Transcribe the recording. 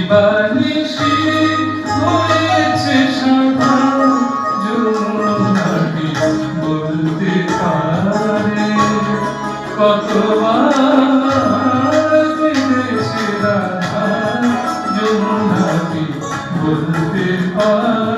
বানিশি হয়েছে সাদা যমুনাটি বলতে পারে কতবার কেঁদেছে রাধা যমুনাটি বলতে পারে